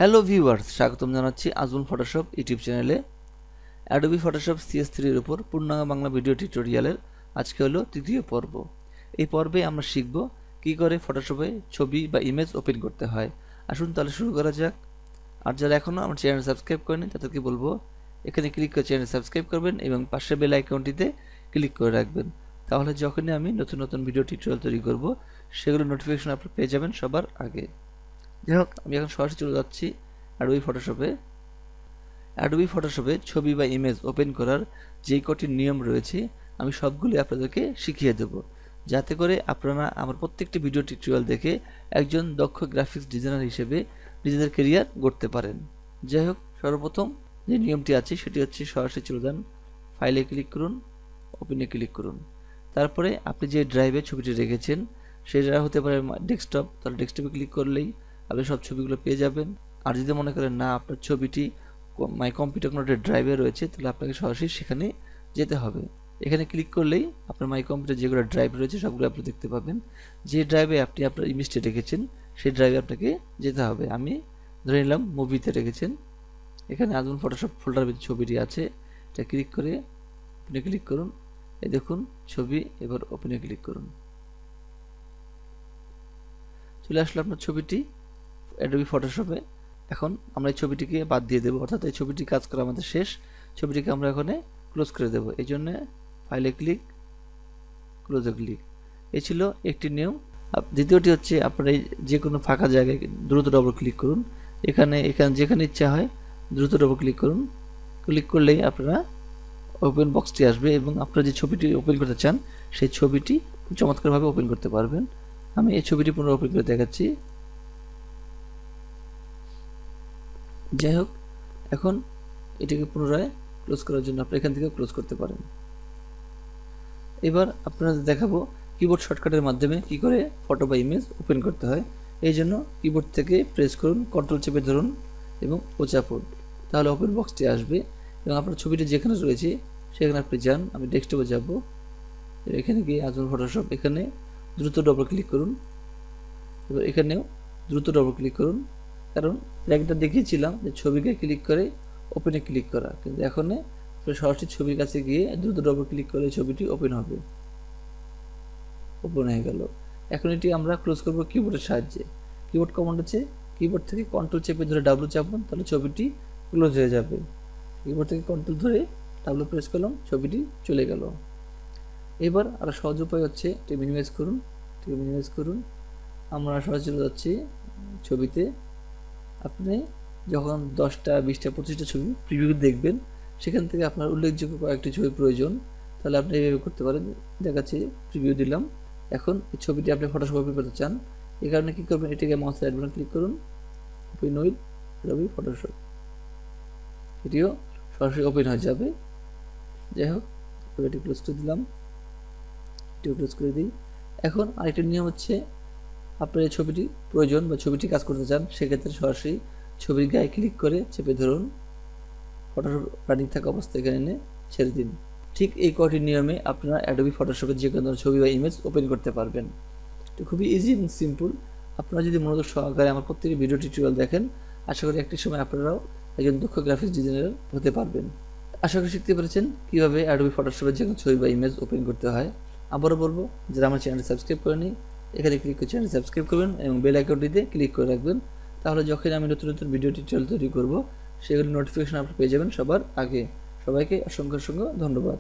Hello viewers, স্বাগতম জানাচ্ছি Ajmal Photoshop YouTube চ্যানেলে। অ্যাডোবি ফটোশপ CS3 এর উপর পূর্ণাঙ্গ বাংলা ভিডিও টিউটোরিয়ালের আজকে হলো তৃতীয় পর্ব। এই পর্বে আমরা শিখব কী করে ফটোশপে ছবি বা ইমেজ ওপেন করতে হয়। আসুন তাহলে শুরু করা যাক। আর যারা এখনও আমার চ্যানেল সাবস্ক্রাইব করেনি তাদেরকে বলবো এখানে ক্লিক করে চ্যানেল সাবস্ক্রাইব করবেন এবং পাশের বেল আইকনটিতে ক্লিক করে রাখবেন। তাহলে যখনই আমি নতুন নতুন ভিডিও টিউটোরিয়াল তৈরি করব সেগুলো নোটিফিকেশন আপনারা পেয়ে যাবেন সবার আগে। যাই হোক, আমি এখন সরাসরি চলে যাচ্ছি অ্যাডোবি ফটোশপে ছবি বা ইমেজ ওপেন করার যেই কটি নিয়ম রয়েছে আমি সবগুলি আপনাদেরকে শিখিয়ে দেব, যাতে করে আপনারা আমার প্রত্যেকটি ভিডিও টিউটোরিয়াল দেখে একজন দক্ষ গ্রাফিক্স ডিজাইনার হিসেবে নিজেদের ক্যারিয়ার গড়তে পারেন। যাই হোক, সর্বপ্রথম যে নিয়মটি আছে সেটি হচ্ছে সরাসরি চলে যান, ফাইলে ক্লিক করুন, ওপেনে ক্লিক করুন। তারপরে আপনি যে ড্রাইভে ছবিটি রেখেছেন সেই ড্রাইভ হতে পারে ডেস্কটপ, তাহলে ডেস্কটপে ক্লিক করলেই আপনি সব ছবিগুলো পেয়ে যাবেন। আর যদি মনে করেন না আপনার ছবিটি মাই কম্পিউটার কোনো একটা ড্রাইভে রয়েছে, তাহলে আপনাকে সরাসরি সেখানে যেতে হবে। এখানে ক্লিক করলেই আপনার মাই কম্পিউটার যেগুলো ড্রাইভ রয়েছে সবগুলো আপনি দেখতে পাবেন। যে ড্রাইভে আপনি আপনার ইমেজটি রেখেছেন সেই ড্রাইভে আপনাকে যেতে হবে। আমি ধরে নিলাম মুভিতে রেখেছেন, এখানে আজমল ফটোশপ ফোল্ডার ভিতরে ছবিটি আছে, এটা ক্লিক করে ওপেনে ক্লিক করুন। এই দেখুন ছবি, এবার ওপেনে ক্লিক করুন। চলে আসলো আপনার ছবিটি অ্যাডোবি ফটোশপে। এখন আমরা এই ছবিটিকে বাদ দিয়ে দেবো, অর্থাৎ এই ছবিটি কাজ করা আমাদের শেষ। ছবিটিকে আমরা এখানে ক্লোজ করে দেবো। এই জন্য ফাইলে ক্লিক, ক্লোজে ক্লিক। এই ছিল একটি নিয়ম। দ্বিতীয়টি হচ্ছে আপনারা যে কোনো ফাঁকা জায়গায় দ্রুত ডবল ক্লিক করুন। এখানে যেখানে ইচ্ছা হয় দ্রুত ডবল ক্লিক করুন। ক্লিক করলেই আপনারা ওপেন বক্সটি আসবে এবং আপনারা যে ছবিটি ওপেন করতে চান সেই ছবিটি খুব চমৎকারভাবে ওপেন করতে পারবেন। আমি এই ছবিটি পুনরায় ওপেন করে দেখাচ্ছি। যাই হোক, এখন এটিকে পুনরায় ক্লোজ করার জন্য আপনারা এখান থেকে ক্লোজ করতে পারেন। এবার আপনাদের দেখাবো কিবোর্ড শর্টকাটের মাধ্যমে কি করে ফটো বা ইমেজ ওপেন করতে হয়। এই জন্য কিবোর্ড থেকে প্রেস করুন, কন্ট্রোল চেপে ধরুন এবং ও চাপুন, তাহলে ওপেন বক্সটি আসবে এবং আপনার ছবিটি যেখানে রয়েছে সেখানে আপনি যান। আমি ডেস্কটপে যাব, এখানে গিয়ে আজমল ফটোশপ, এখানে দ্রুত ডবল ক্লিক করুন। এবার এখানেও দ্রুত ডবল ক্লিক করুন, কারণ একটা দেখিয়েছিলাম যে ছবিকে ক্লিক করে ওপেনে ক্লিক করা, কিন্তু এখন সরাসরি ছবির কাছে গিয়ে দ্রুত ডবল ক্লিক করে ছবিটি ওপেন হবে। ওপেন হয়ে গেল। এখন এটি আমরা ক্লোজ করব কিবোর্ডের সাহায্যে। কিবোর্ড কমান্ড আছে, কিবোর্ড থেকে কন্ট্রোল চেপে ধরে ডাব্লু চাপুন, তাহলে ছবিটি ক্লোজ হয়ে যাবে। কিবোর্ড থেকে কন্ট্রোল ধরে ডাব্লু প্রেস করলাম, ছবিটি চলে গেল। এবার আরও সহজ উপায় হচ্ছে এটি মিনিমাইজ করুন। আমরা সরাসরি চলে যাচ্ছি ছবিতে। আপনি যখন 10টা 20টা 25টা ছবি প্রিভিউ দেখবেন, সেখান থেকে আপনার উল্লেখযোগ্য কয়েকটি ছবি প্রয়োজন, তাহলে আপনি এইভাবে করতে পারেন। দেখাচ্ছি, প্রিভিউ দিলাম। এখন এই ছবিটি আপনি ফটোশপ ওপেন করতে চান, এই কারণে কী করবেন, এটিকে মাউস রাইট বাটন ক্লিক করুন, ওপেন উইথ অ্যাডোবি ফটোশপ, এটিও সরাসরি ওপেন হয়ে যাবে। যাই হোক, এটি ক্লোজ করে দিলাম, এটিও ক্লোজ করে দিই। এখন আরেকটি নিয়ম হচ্ছে, আপনার এই ছবিটি প্রয়োজন বা ছবিটি কাজ করতে চান, সেক্ষেত্রে সরাসরি ছবির গায়ে ক্লিক করে চেপে ধরুন, ফটোশপ রানিং থাকা অবস্থায় এখানে এনে ছেড়ে দিন। ঠিক এই কটি নিয়মে আপনারা অ্যাডোবি ফটোশপের যে কোনো ছবি বা ইমেজ ওপেন করতে পারবেন। এটা খুবই ইজি এবং সিম্পল। আপনারা যদি মনোযোগ সহকারে আমার প্রত্যেকটি ভিডিও টিউটোরিয়াল দেখেন, আশা করি একটি সময় আপনারাও একজন দক্ষ গ্রাফিক্স ডিজাইনার হতে পারবেন। আশা করি শিখতে পেরেছেন কীভাবে অ্যাডোবি ফটোশপের যে কোনো ছবি বা ইমেজ ওপেন করতে হয়। আবারও বলবো, যারা আমার চ্যানেল সাবস্ক্রাইব করেনি এখানে ক্লিক করে চ্যানেল সাবস্ক্রাইব করবেন এবং বেল আইকনটিতে ক্লিক করে রাখবেন, তাহলে যখন আমি নতুন নতুন ভিডিও টিউটোরিয়াল তৈরি করব সেগুলো নোটিফিকেশন আপনি পেয়ে যাবেন সবার আগে। সবাইকে অসংখ্য ধন্যবাদ।